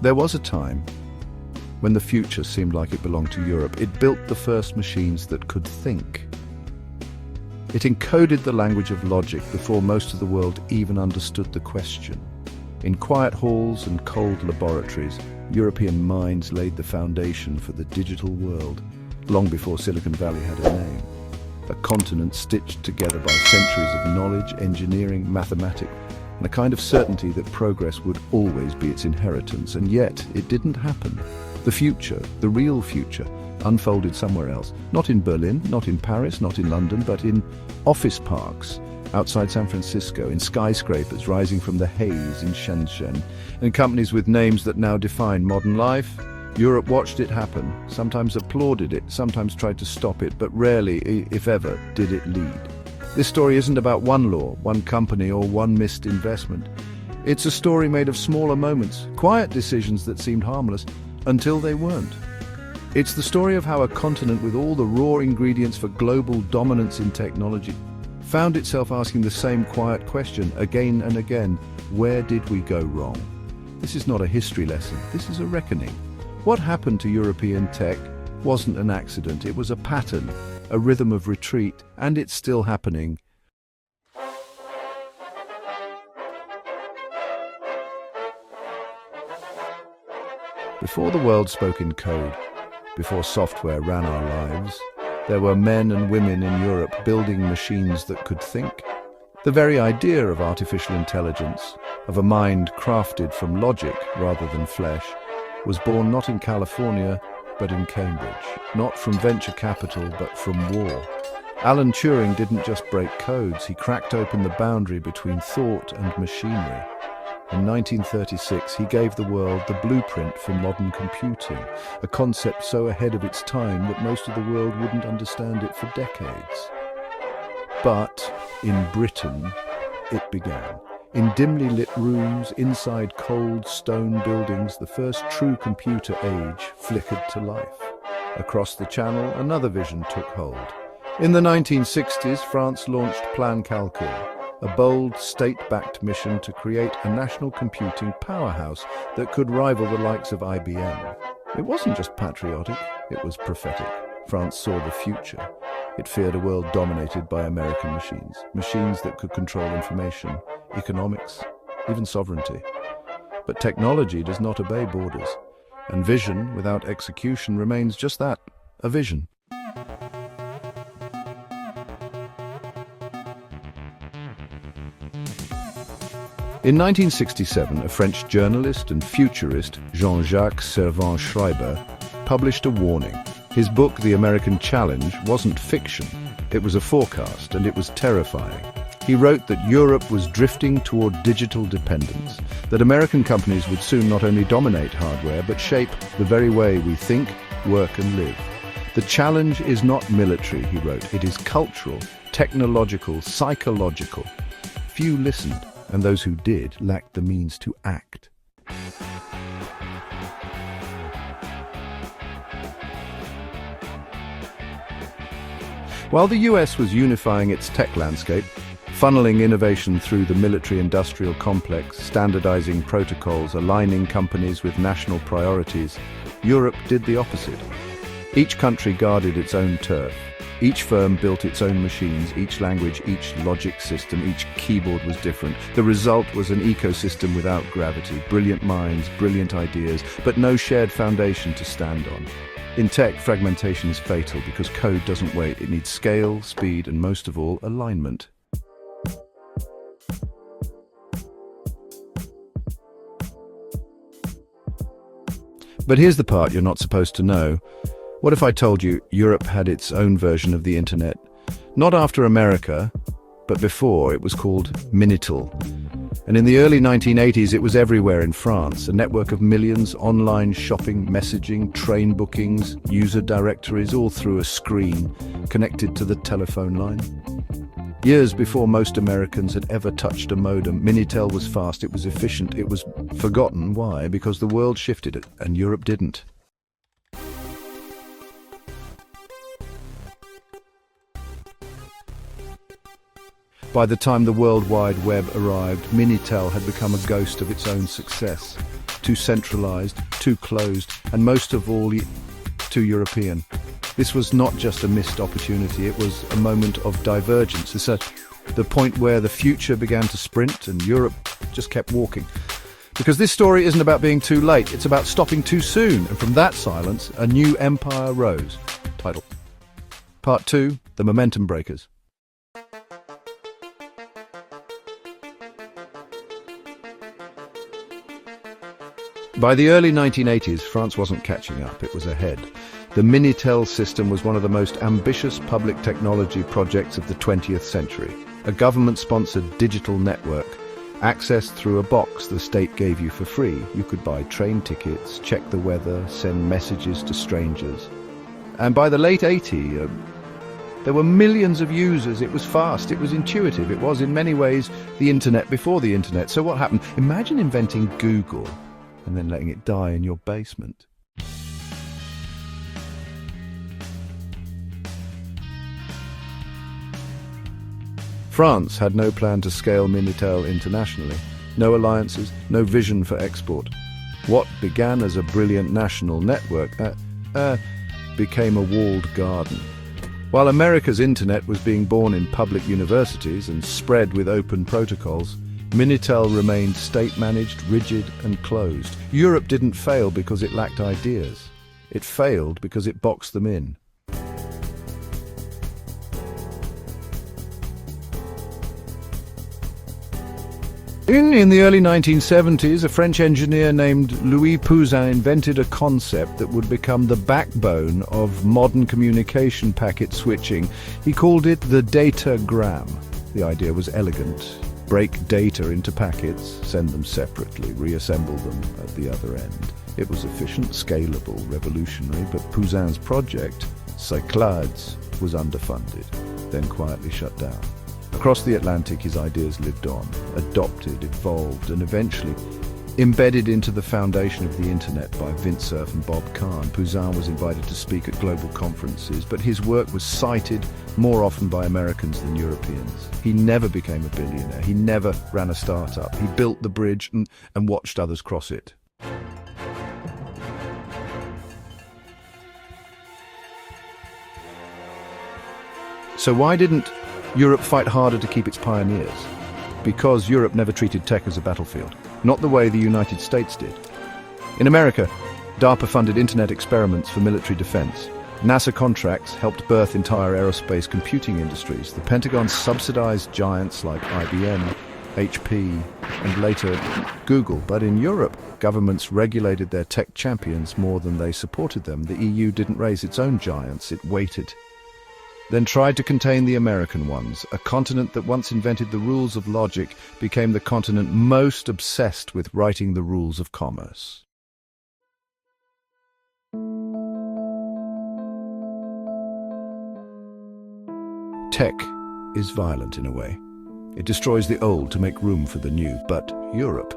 There was a time when the future seemed like it belonged to Europe. It built the first machines that could think. It encoded the language of logic before most of the world even understood the question. In quiet halls and cold laboratories, European minds laid the foundation for the digital world, long before Silicon Valley had a name. A continent stitched together by centuries of knowledge, engineering, mathematics, and a kind of certainty that progress would always be its inheritance. And yet, it didn't happen. The future, the real future, unfolded somewhere else. Not in Berlin, not in Paris, not in London, but in office parks outside San Francisco, in skyscrapers rising from the haze in Shenzhen, and companies with names that now define modern life. Europe watched it happen, sometimes applauded it, sometimes tried to stop it, but rarely, if ever, did it lead. This story isn't about one law, one company, or one missed investment. It's a story made of smaller moments, quiet decisions that seemed harmless until they weren't. It's the story of how a continent with all the raw ingredients for global dominance in technology found itself asking the same quiet question again and again: where did we go wrong? This is not a history lesson, this is a reckoning. What happened to European tech wasn't an accident, it was a pattern, a rhythm of retreat, and it's still happening. Before the world spoke in code, before software ran our lives, there were men and women in Europe building machines that could think. The very idea of artificial intelligence, of a mind crafted from logic rather than flesh, was born not in California, but in Cambridge. Not from venture capital, but from war. Alan Turing didn't just break codes, he cracked open the boundary between thought and machinery. In 1936, he gave the world the blueprint for modern computing, a concept so ahead of its time that most of the world wouldn't understand it for decades. But in Britain, it began. In dimly lit rooms, inside cold stone buildings, the first true computer age flickered to life. Across the channel, another vision took hold. In the 1960s, France launched Plan Calcul, a bold state-backed mission to create a national computing powerhouse that could rival the likes of IBM. It wasn't just patriotic, it was prophetic. France saw the future. It feared a world dominated by American machines, machines that could control information, economics, even sovereignty. But technology does not obey borders, and vision without execution remains just that, a vision. In 1967, a French journalist and futurist, Jean-Jacques Servan-Schreiber, published a warning. His book, The American Challenge, wasn't fiction. It was a forecast, and it was terrifying. He wrote that Europe was drifting toward digital dependence, that American companies would soon not only dominate hardware, but shape the very way we think, work, and live. The challenge is not military, he wrote. It is cultural, technological, psychological. Few listened, and those who did lacked the means to act. While the US was unifying its tech landscape, funneling innovation through the military-industrial complex, standardizing protocols, aligning companies with national priorities, Europe did the opposite. Each country guarded its own turf. Each firm built its own machines, each language, each logic system, each keyboard was different. The result was an ecosystem without gravity, brilliant minds, brilliant ideas, but no shared foundation to stand on. In tech, fragmentation is fatal because code doesn't wait. It needs scale, speed, and most of all, alignment. But here's the part you're not supposed to know. What if I told you Europe had its own version of the internet? Not after America, but before. It was called Minitel. And in the early 1980s, it was everywhere in France, a network of millions, online shopping, messaging, train bookings, user directories, all through a screen connected to the telephone line. Years before most Americans had ever touched a modem, Minitel was fast, it was efficient, it was forgotten. Why? Because the world shifted it, and Europe didn't. By the time the World Wide Web arrived, Minitel had become a ghost of its own success. too centralized, too closed, and most of all, too European. This was not just a missed opportunity, it was a moment of divergence. It's the point where the future began to sprint and Europe just kept walking. Because this story isn't about being too late, it's about stopping too soon, and from that silence, a new empire rose. Title: Part 2, The Momentum Breakers. By the early 1980s, France wasn't catching up, it was ahead. The Minitel system was one of the most ambitious public technology projects of the 20th century. A government-sponsored digital network, accessed through a box the state gave you for free. You could buy train tickets, check the weather, send messages to strangers. And by the late 80s, there were millions of users. It was fast, it was intuitive, it was in many ways the internet before the internet. So what happened? Imagine inventing Google and then letting it die in your basement. France had no plan to scale Minitel internationally. No alliances, no vision for export. What began as a brilliant national network became a walled garden. While America's internet was being born in public universities and spread with open protocols, Minitel remained state-managed, rigid and closed. Europe didn't fail because it lacked ideas. It failed because it boxed them in. In the early 1970s, a French engineer named Louis Pouzin invented a concept that would become the backbone of modern communication packet switching. He called it the datagram. The idea was elegant. Break data into packets, send them separately, reassemble them at the other end. It was efficient, scalable, revolutionary, but Pouzin's project, Cyclades, was underfunded, then quietly shut down. Across the Atlantic, his ideas lived on, adopted, evolved, and eventually embedded into the foundation of the internet by Vint Cerf and Bob Kahn. Pouzin was invited to speak at global conferences, but his work was cited more often by Americans than Europeans. He never became a billionaire. He never ran a startup. He built the bridge and watched others cross it. So why didn't Europe fight harder to keep its pioneers? Because Europe never treated tech as a battlefield, not the way the United States did. In America, DARPA funded internet experiments for military defense. NASA contracts helped birth entire aerospace computing industries. The Pentagon subsidized giants like IBM, HP, and later Google. But in Europe, governments regulated their tech champions more than they supported them. The EU didn't raise its own giants, it waited. Then tried to contain the American ones. A continent that once invented the rules of logic became the continent most obsessed with writing the rules of commerce. Tech is violent in a way. It destroys the old to make room for the new. But Europe,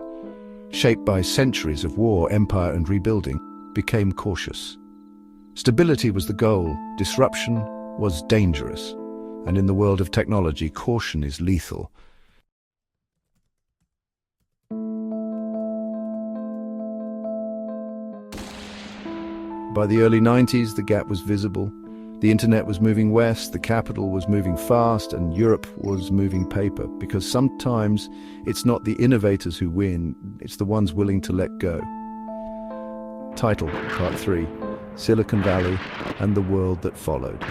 shaped by centuries of war, empire and rebuilding, became cautious. Stability was the goal, disruption was dangerous, and in the world of technology, caution is lethal. By the early 90s, the gap was visible. The internet was moving west, the capital was moving fast, and Europe was moving paper, because sometimes it's not the innovators who win, it's the ones willing to let go. Title, Part 3, Silicon Valley and the World That Followed.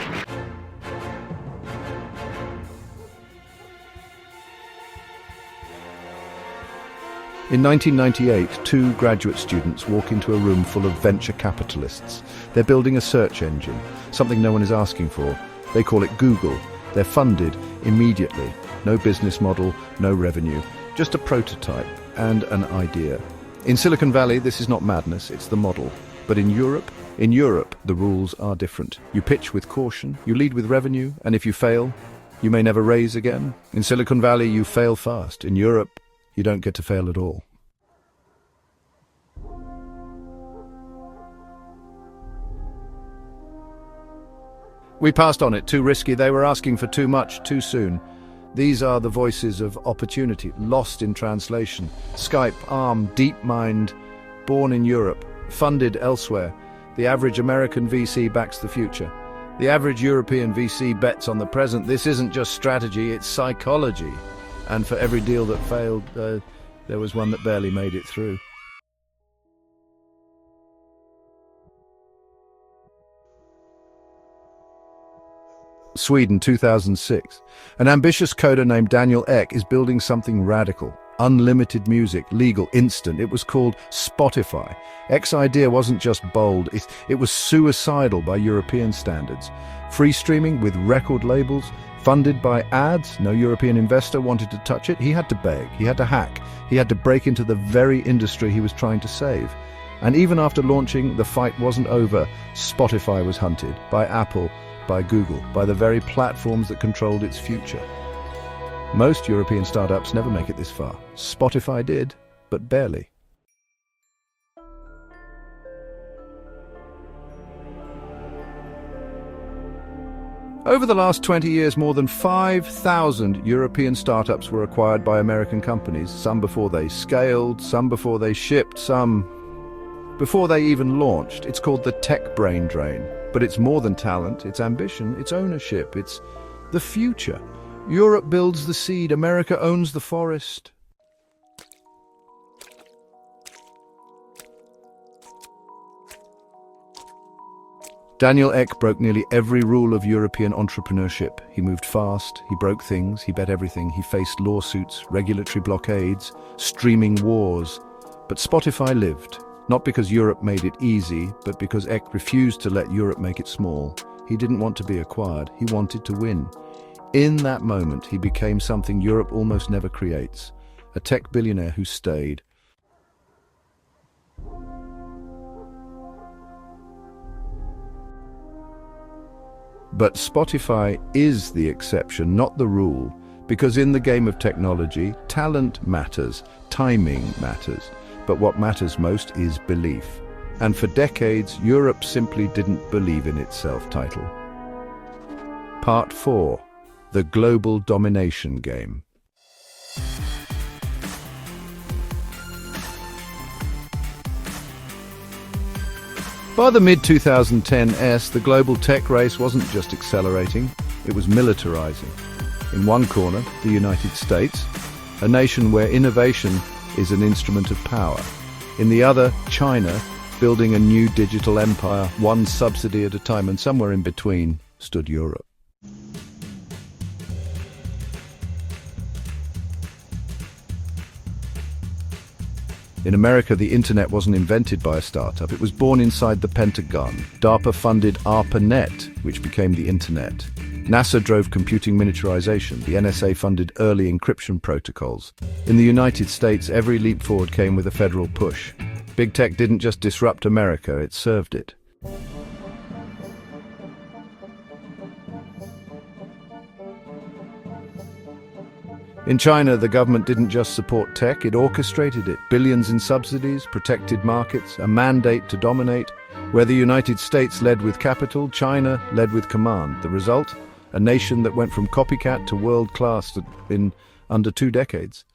In 1998, two graduate students walk into a room full of venture capitalists. They're building a search engine, something no one is asking for. They call it Google. They're funded immediately. No business model, no revenue, just a prototype and an idea. In Silicon Valley, this is not madness, it's the model. But in Europe, the rules are different. You pitch with caution, you lead with revenue, and if you fail, you may never raise again. In Silicon Valley, you fail fast. In Europe, you don't get to fail at all. We passed on it, too risky. They were asking for too much, too soon. These are the voices of opportunity, lost in translation. Skype, Arm, DeepMind, born in Europe, funded elsewhere. The average American VC backs the future. The average European VC bets on the present. This isn't just strategy, it's psychology. And for every deal that failed, there was one that barely made it through. Sweden, 2006. An ambitious coder named Daniel Ek is building something radical. Unlimited music, legal, instant. It was called Spotify. Ek's idea wasn't just bold, it was suicidal by European standards. Free streaming with record labels, funded by ads. No European investor wanted to touch it. He had to beg, he had to hack, he had to break into the very industry he was trying to save. And even after launching, the fight wasn't over. Spotify was hunted by Apple, by Google, by the very platforms that controlled its future. Most European startups never make it this far. Spotify did, but barely. Over the last 20 years, more than 5,000 European startups were acquired by American companies, some before they scaled, some before they shipped, some before they even launched. It's called the tech brain drain. But it's more than talent, it's ambition, it's ownership, it's the future. Europe builds the seed, America owns the forest. Daniel Ek broke nearly every rule of European entrepreneurship. He moved fast, he broke things, he bet everything, he faced lawsuits, regulatory blockades, streaming wars. But Spotify lived, not because Europe made it easy, but because Ek refused to let Europe make it small. He didn't want to be acquired, he wanted to win. In that moment, he became something Europe almost never creates, a tech billionaire who stayed. But Spotify is the exception, not the rule, because in the game of technology, talent matters, timing matters, but what matters most is belief. And for decades, Europe simply didn't believe in itself. Title. Part 4. The Global Domination Game. By the mid-2010s, the global tech race wasn't just accelerating, it was militarizing. In one corner, the United States, a nation where innovation is an instrument of power. In the other, China, building a new digital empire, one subsidy at a time, and somewhere in between stood Europe. In America, the internet wasn't invented by a startup, it was born inside the Pentagon. DARPA funded ARPANET, which became the internet. NASA drove computing miniaturization. The NSA funded early encryption protocols. In the United States, every leap forward came with a federal push. Big tech didn't just disrupt America, it served it. In China, the government didn't just support tech, it orchestrated it. Billions in subsidies, protected markets, a mandate to dominate. Where the United States led with capital, China led with command. The result? A nation that went from copycat to world-class in under 2 decades.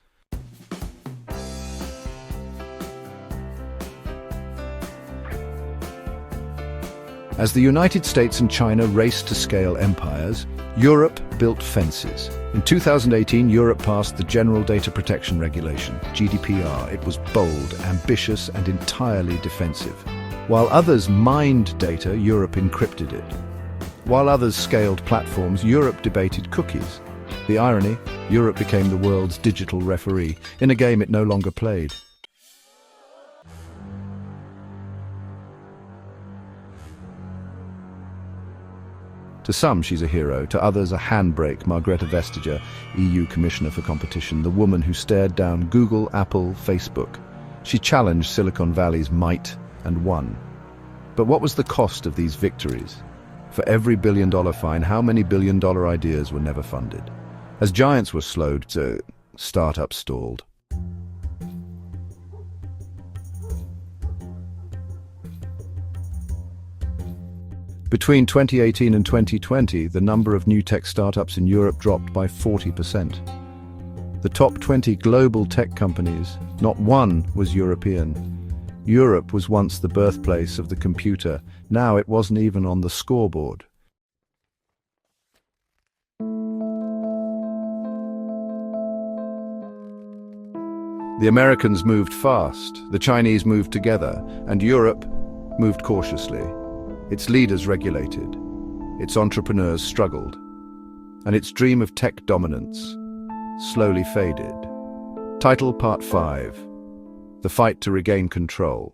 As the United States and China raced to scale empires, Europe built fences. In 2018, Europe passed the General Data Protection Regulation, GDPR. It was bold, ambitious, and entirely defensive. While others mined data, Europe encrypted it. While others scaled platforms, Europe debated cookies. The irony, Europe became the world's digital referee, in a game it no longer played. To some, she's a hero. To others, a handbrake. Margrethe Vestager, EU Commissioner for Competition, the woman who stared down Google, Apple, Facebook. She challenged Silicon Valley's might and won. But what was the cost of these victories? For every billion-dollar fine, how many billion-dollar ideas were never funded? As giants were slowed, startups stalled. Between 2018 and 2020, the number of new tech startups in Europe dropped by 40%. The top 20 global tech companies, not one was European. Europe was once the birthplace of the computer. Now it wasn't even on the scoreboard. The Americans moved fast, the Chinese moved together, and Europe moved cautiously. Its leaders regulated, its entrepreneurs struggled, and its dream of tech dominance slowly faded. Title Part 5: The Fight to Regain Control.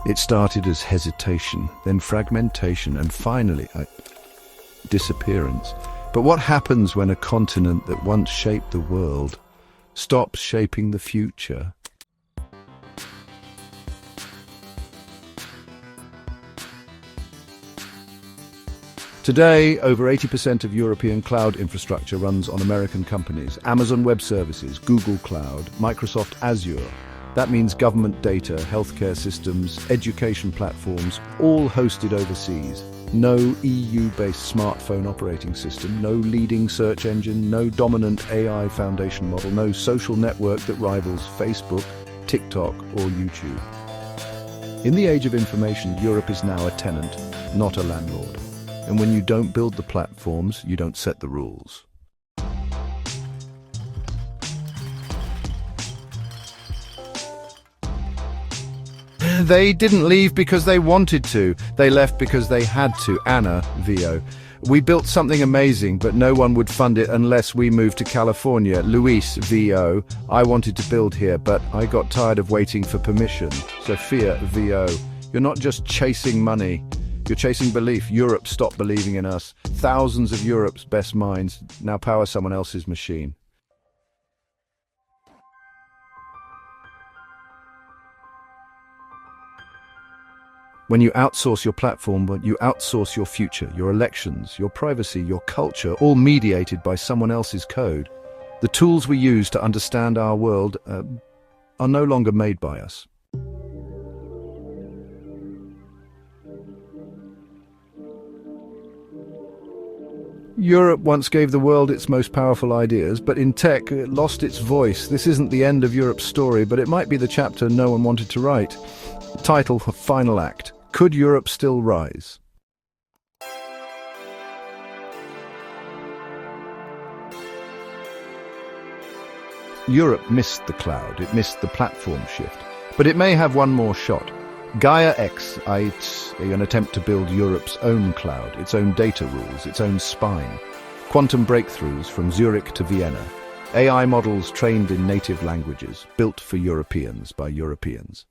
It started as hesitation, then fragmentation, and finally disappearance. But what happens when a continent that once shaped the world stops shaping the future? Today, over 80% of European cloud infrastructure runs on American companies. Amazon Web Services, Google Cloud, Microsoft Azure. That means government data, healthcare systems, education platforms, all hosted overseas. No EU-based smartphone operating system, no leading search engine, no dominant AI foundation model, no social network that rivals Facebook, TikTok, or YouTube. In the age of information, Europe is now a tenant, not a landlord. And when you don't build the platforms, you don't set the rules. They didn't leave because they wanted to. They left because they had to. Anna, VO. We built something amazing, but no one would fund it unless we moved to California. Luis, VO. I wanted to build here, but I got tired of waiting for permission. Sophia, VO. You're not just chasing money. You're chasing belief. Europe stopped believing in us. Thousands of Europe's best minds now power someone else's machine. When you outsource your platform, you outsource your future, your elections, your privacy, your culture, all mediated by someone else's code. The tools we use to understand our world are no longer made by us. Europe once gave the world its most powerful ideas, but in tech it lost its voice. This isn't the end of Europe's story, but it might be the chapter no one wanted to write. Title for Final Act: Could Europe Still Rise? Europe missed the cloud, it missed the platform shift, but it may have one more shot. Gaia X, an attempt to build Europe's own cloud, its own data rules, its own spine. Quantum breakthroughs from Zurich to Vienna. AI models trained in native languages, built for Europeans by Europeans.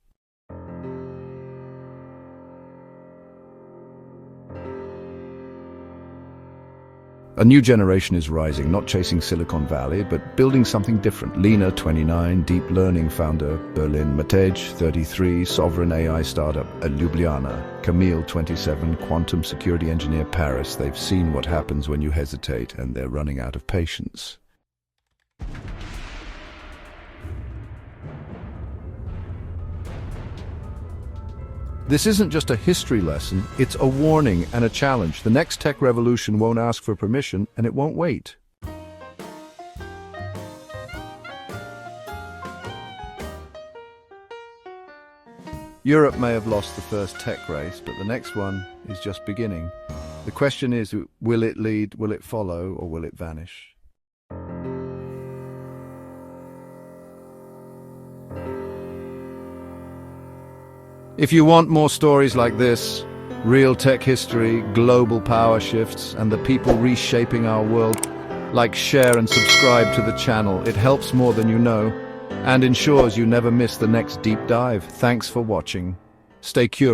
A new generation is rising, not chasing Silicon Valley, but building something different. Lena, 29, deep learning founder, Berlin. Matej, 33, sovereign AI startup at Ljubljana. Camille, 27, quantum security engineer, Paris. They've seen what happens when you hesitate, and they're running out of patience. This isn't just a history lesson, it's a warning and a challenge. The next tech revolution won't ask for permission, and it won't wait. Europe may have lost the first tech race, but the next one is just beginning. The question is, will it lead, will it follow, or will it vanish? If you want more stories like this, real tech history, global power shifts, and the people reshaping our world, like, share and subscribe to the channel. It helps more than you know, and ensures you never miss the next deep dive. Thanks for watching. Stay curious.